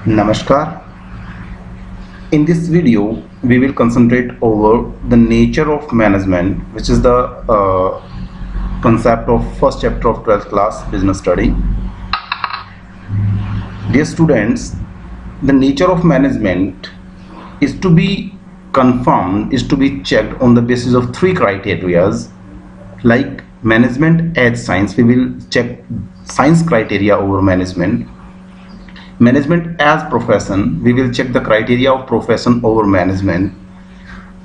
Namaskar. In this video, we will concentrate over the nature of management, which is the concept of first chapter of 12th class business study. Dear students, the nature of management is to be confirmed, is to be checked on the basis of three criteria. Like management as science, we will check science criteria over management. Management as profession, we will check the criteria of profession over management.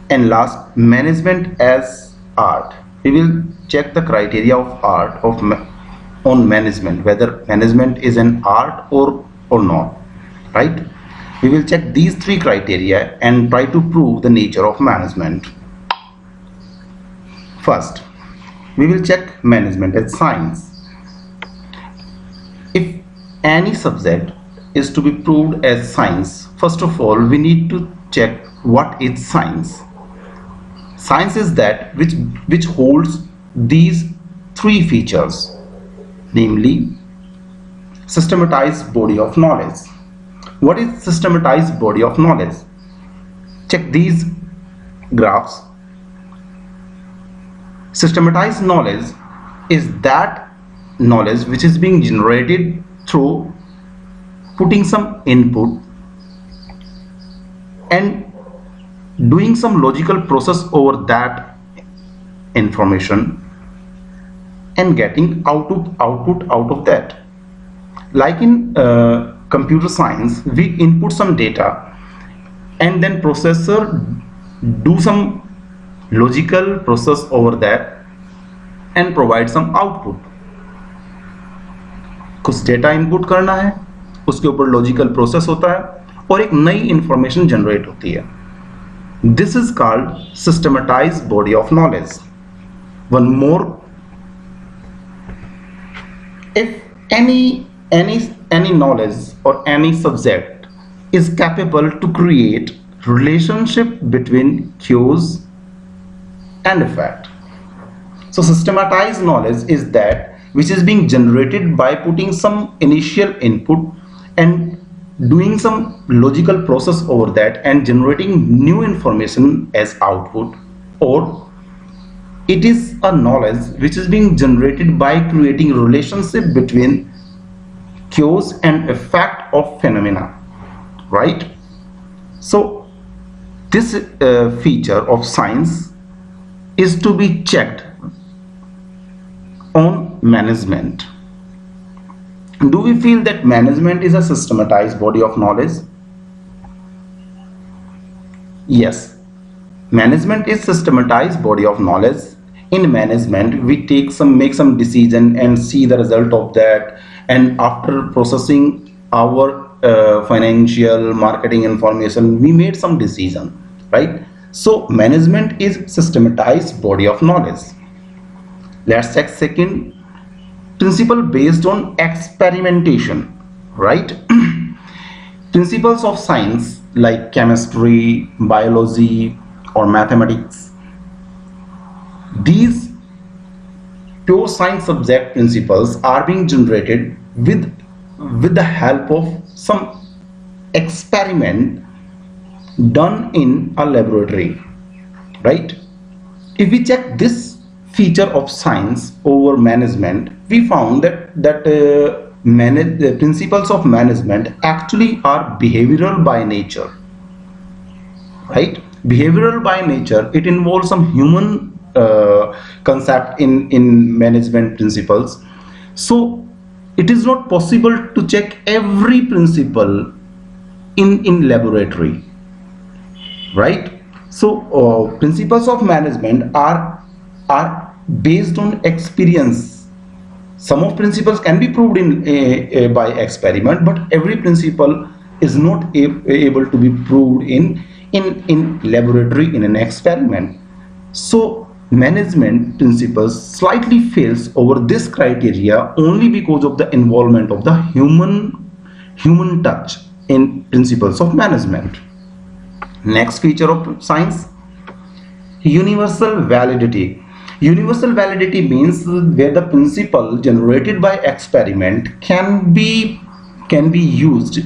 And last, management as art, we will check the criteria of art on management, whether management is an art or not, right? We will check these three criteria and try to prove the nature of management. First, we will check management as science. If any subject is to be proved as science, first of all we need to check what is science. Science is that which holds these three features, namely systematized body of knowledge. What is systematized body of knowledge? Check these graphs. Systematized knowledge is that knowledge which is being generated through putting some input and doing some logical process over that information and getting output out of that. Like in computer science, we input some data and then processor do some logical process over that and provide some output. कुछ data input करना है, उसके ऊपर logical process होता है और एक नई इंफॉर्मेशन जनरेट होती है. This is called systematised body of knowledge. One more, if any knowledge or any subject is capable to create relationship between cause and effect. So systematized knowledge is that which is being generated by putting some initial input and doing some logical process over that and generating new information as output, or it is a knowledge which is being generated by creating relationship between cause and effect of phenomena, right? So this feature of science is to be checked on management. Do we feel that management is a systematized body of knowledge? Yes, management is systematized body of knowledge. In management, we make some decision and see the result of that, and after processing our financial marketing information, we made some decision, right? So management is systematized body of knowledge. Let's check second, principle based on experimentation, right? Principles of science like chemistry, biology or mathematics, these pure science subject principles are being generated with the help of some experiment done in a laboratory, right? If we check this feature of science over management, we found that the principles of management actually are behavioral by nature, right? Behavioral by nature, it involves some human concept in management principles. So it is not possible to check every principle in laboratory, right? So principles of management are based on experience. Some of principles can be proved by experiment, but every principle is not able to be proved in laboratory in an experiment. So management principles slightly fails over this criteria only because of the involvement of the human touch in principles of management. Next feature of science, universal validity. Universal validity means where the principle generated by experiment can be used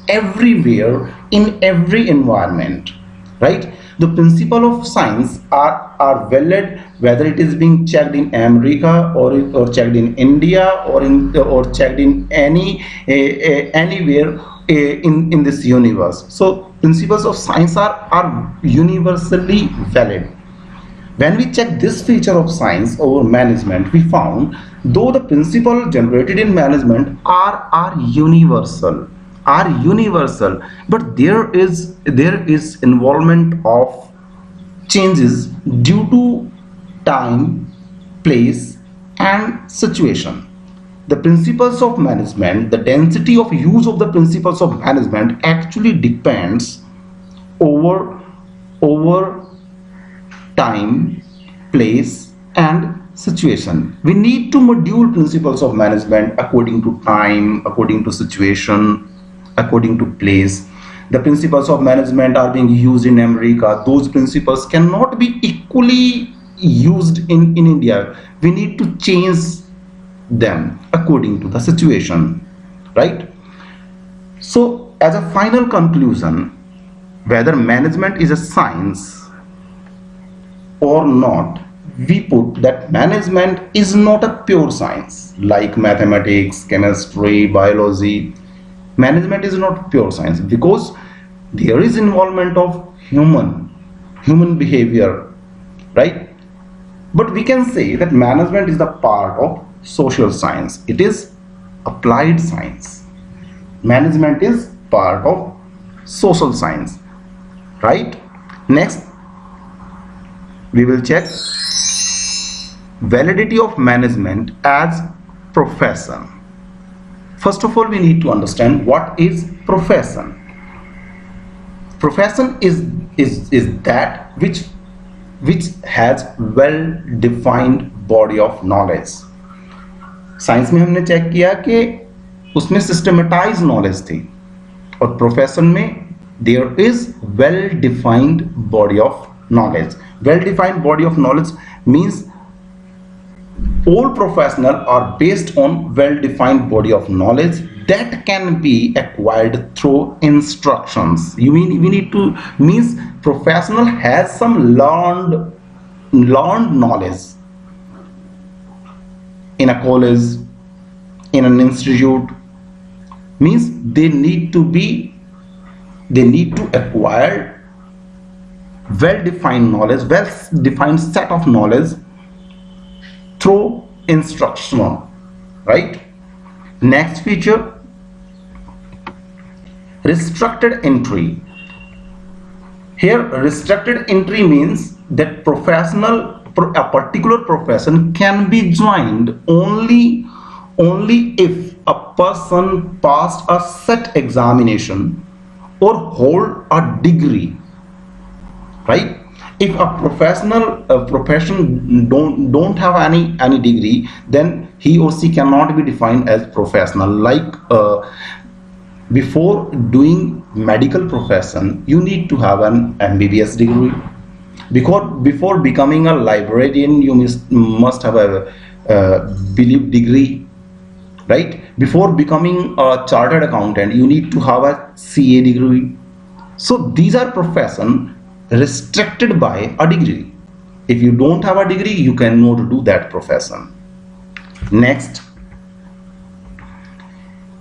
everywhere in every environment, right? The principle of science are valid whether it is being checked in America or checked in India or checked in anywhere in this universe. So principles of science are universally valid. When we check this feature of science over management, we found though the principle generated in management are universal, but there is involvement of changes due to time, place, and situation. The principles of management, the density of use of the principles of management actually depends over time, place, and situation. We need to module principles of management according to time, according to situation, according to place. The principles of management are being used in America. Those principles cannot be equally used in India. We need to change them according to the situation, right? So as a final conclusion, whether management is a science or not, we put that management is not a pure science like mathematics, chemistry, biology. Management is not pure science because there is involvement of human behavior, right? But we can say that management is the part of social science. It is applied science. Management is part of social science, right? Next, we will check validity of management as profession. First of all, we need to understand what is profession. Profession is that which has well defined body of knowledge. Science में हमने check किया कि उसमें systematise knowledge थी और profession में there is well defined body of knowledge. Well-defined body of knowledge means all professional are based on well-defined body of knowledge that can be acquired through instructions. We need to means professional has some learned knowledge in a college, in an institute. Means they need to acquire well-defined knowledge, well-defined set of knowledge through instructional, right? Next feature, restricted entry. Here restricted entry means that a particular profession can be joined only if a person passed a set examination or hold a degree, right? If a profession don't have any degree, then he or she cannot be defined as professional. Like before doing medical profession, you need to have an MBBS degree. Because before becoming a librarian, you must have a belief degree, right? Before becoming a chartered accountant, you need to have a CA degree. So these are professions restricted by a degree. If you don't have a degree, you cannot do that profession. Next,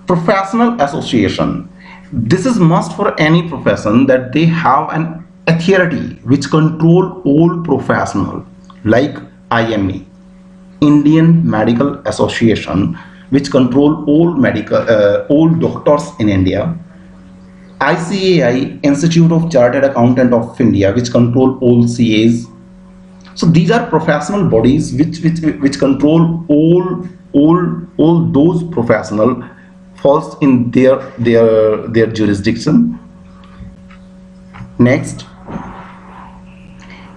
professional association. This is must for any profession that they have an authority which control all professional, like IME, Indian Medical Association, which control all doctors in India. ICAI, Institute of Chartered Accountant of India, which control all CAs. So these are professional bodies which control all those professional falls in their jurisdiction. Next,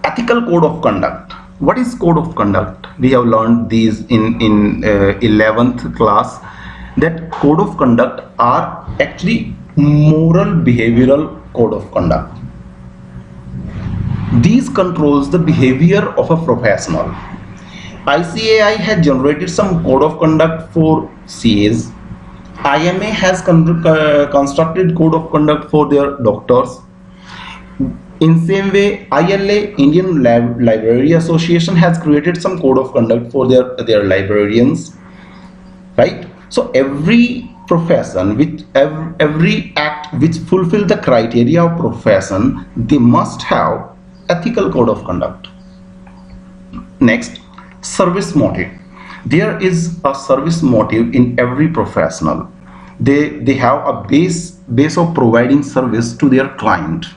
ethical code of conduct. What is code of conduct? We have learned these in 11th class, that code of conduct are actually moral behavioral code of conduct. These controls the behavior of a professional. ICAI has generated some code of conduct for CAs. IMA has constructed code of conduct for their doctors. In same way, ILA, Indian Library Association, has created some code of conduct for their librarians, right? So every profession, which every act which fulfill the criteria of profession, they must have ethical code of conduct. Next, service motive. There is a service motive in every professional. They have a base of providing service to their client.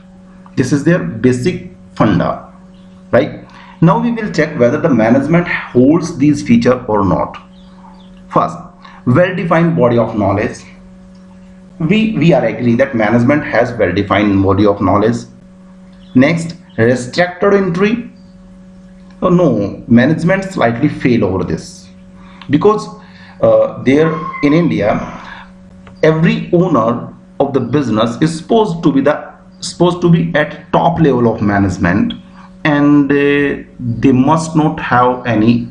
This is their basic funda, right? Now we will check whether the management holds these features or not. First, well-defined body of knowledge. We are agree that management has well-defined body of knowledge. Next, restricted entry. Oh, no, management slightly fail over this because there in India, every owner of the business is supposed to be at top level of management, and they must not have any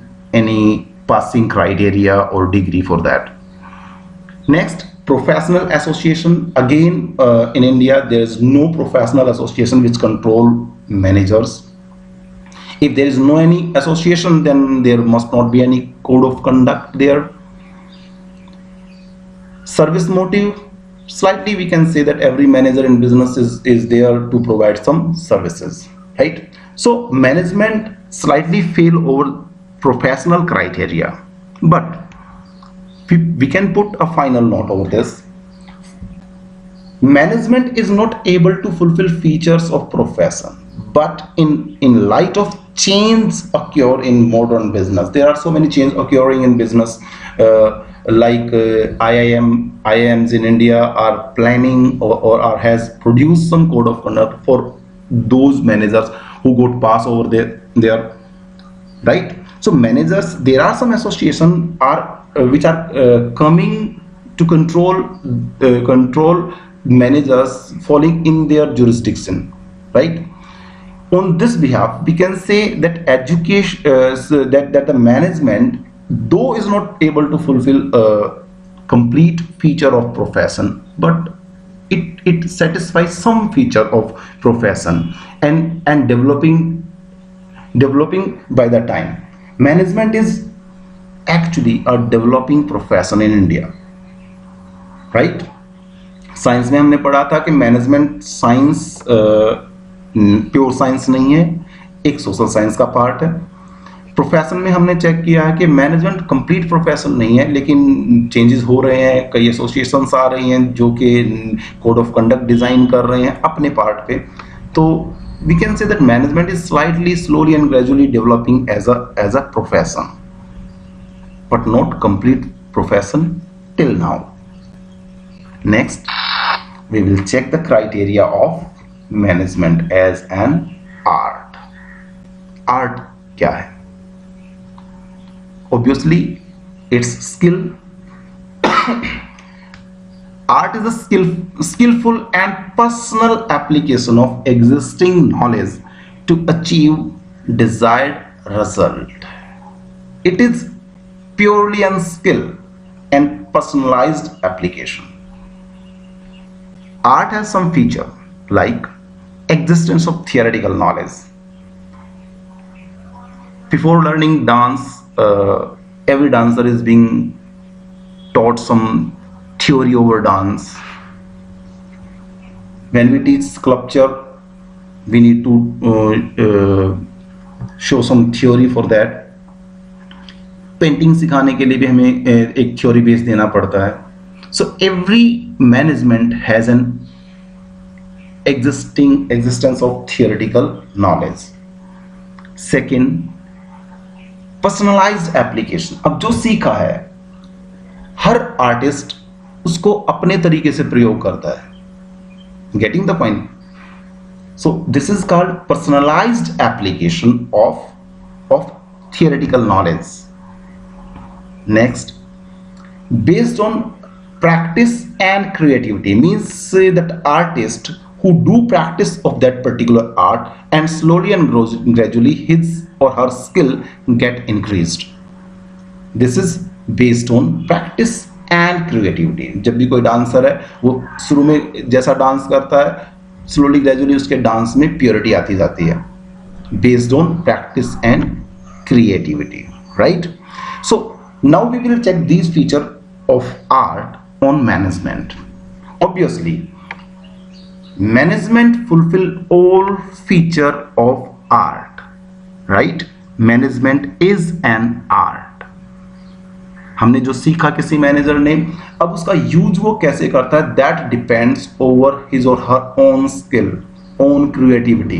passing criteria or degree for that. Next, professional association. Again, in India, there is no professional association which control managers. If there is no any association, then there must not be any code of conduct there. Service motive. Slightly we can say that every manager in business is there to provide some services, right? So management slightly fail over professional criteria, but we can put a final note over this. Management is not able to fulfill features of profession, but in light of change occur in modern business, there are so many changes occurring in business, like IIMs in India are planning or has produced some code of conduct for those managers who got pass over there, right? So managers, there are some association are which are coming to control managers falling in their jurisdiction, right? On this behalf, we can say that education, that the management, though is not able to fulfill a complete feature of profession, but it satisfies some feature of profession and developing by the time. Management is actually a developing profession in India, right? Science में हमने पढ़ा था कि management science pure science नहीं है, एक social science का part है. प्रोफेशन में हमने चेक किया है कि मैनेजमेंट कंप्लीट प्रोफेशन नहीं है, लेकिन चेंजेस हो रहे हैं, कई एसोसिएशंस आ रही हैं जो कि कोड ऑफ कंडक्ट डिजाइन कर रहे हैं अपने पार्ट पे. तो we can say that management is slightly slowly and gradually developing as a profession, but not complete profession till now. Next, we will check the criteria of management as an art. Art क्या है? Obviously, it's skill. Art is a skillful and personal application of existing knowledge to achieve desired result. It is purely a skill and personalized application. Art has some feature like existence of theoretical knowledge. Before learning dance, every dancer is being taught some theory over dance. When we teach sculpture, we need to show some theory for that. Painting सिखाने के लिए भी हमें एक theory base देना पड़ता है. So every management has an existence of theoretical knowledge. Second, personalized application. अब जो सीखा है हर आर्टिस्ट उसको अपने तरीके से प्रयोग करता है. Getting the point? So this is called personalized application of theoretical knowledge. Next, based on practice and creativity, means that artist who do practice of that particular art and slowly and gradually his or her skill get increased. This is based on practice and creativity. जब भी कोई dancer है वो शुरू में जैसा dance करता है, स्लोली ग्रेजुअली उसके डांस में प्योरिटी आती जाती है, based on practice and creativity, right? So now we will check these feature of art on management. Obviously management fulfill all feature of art, right? Management is an art. हमने जो सीखा किसी manager ने, अब उसका यूज वो कैसे करता है, दैट डिपेंड्स ओवर हिज और her own skill, own creativity.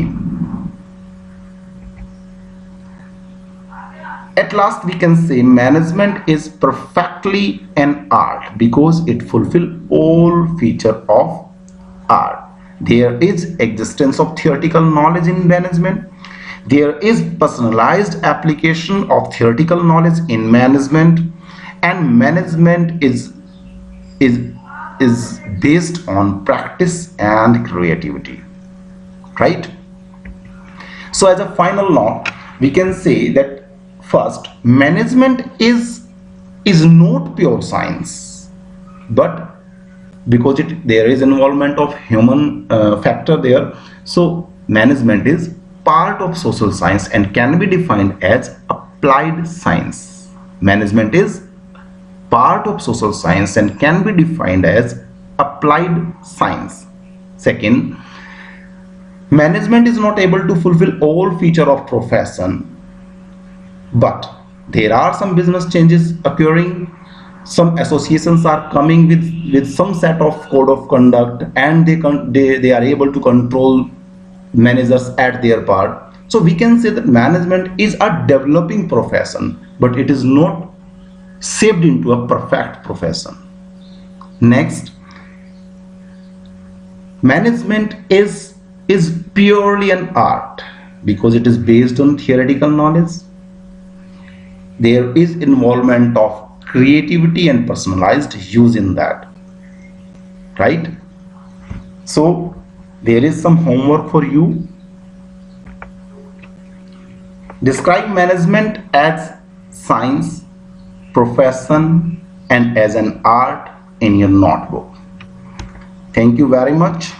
At last we can say management is perfectly an art because it fulfills all feature of art. There is existence of theoretical knowledge in management. There is personalized application of theoretical knowledge in management, and management is based on practice and creativity, right? So as a final note, we can say that first, management is not pure science, but because there is involvement of human factor there, so management is part of social science and can be defined as applied science. Management is part of social science and can be defined as applied science. Second, management is not able to fulfill all feature of profession, but there are some business changes occurring. Some associations are coming with some set of code of conduct, and they are able to control managers at their part. So we can say that management is a developing profession, but it is not shaped into a perfect profession. Next, management is purely an art because it is based on theoretical knowledge. There is involvement of creativity and personalized use in that, right? So there is some homework for you. Describe management as science, profession, and as an art in your notebook. Thank you very much.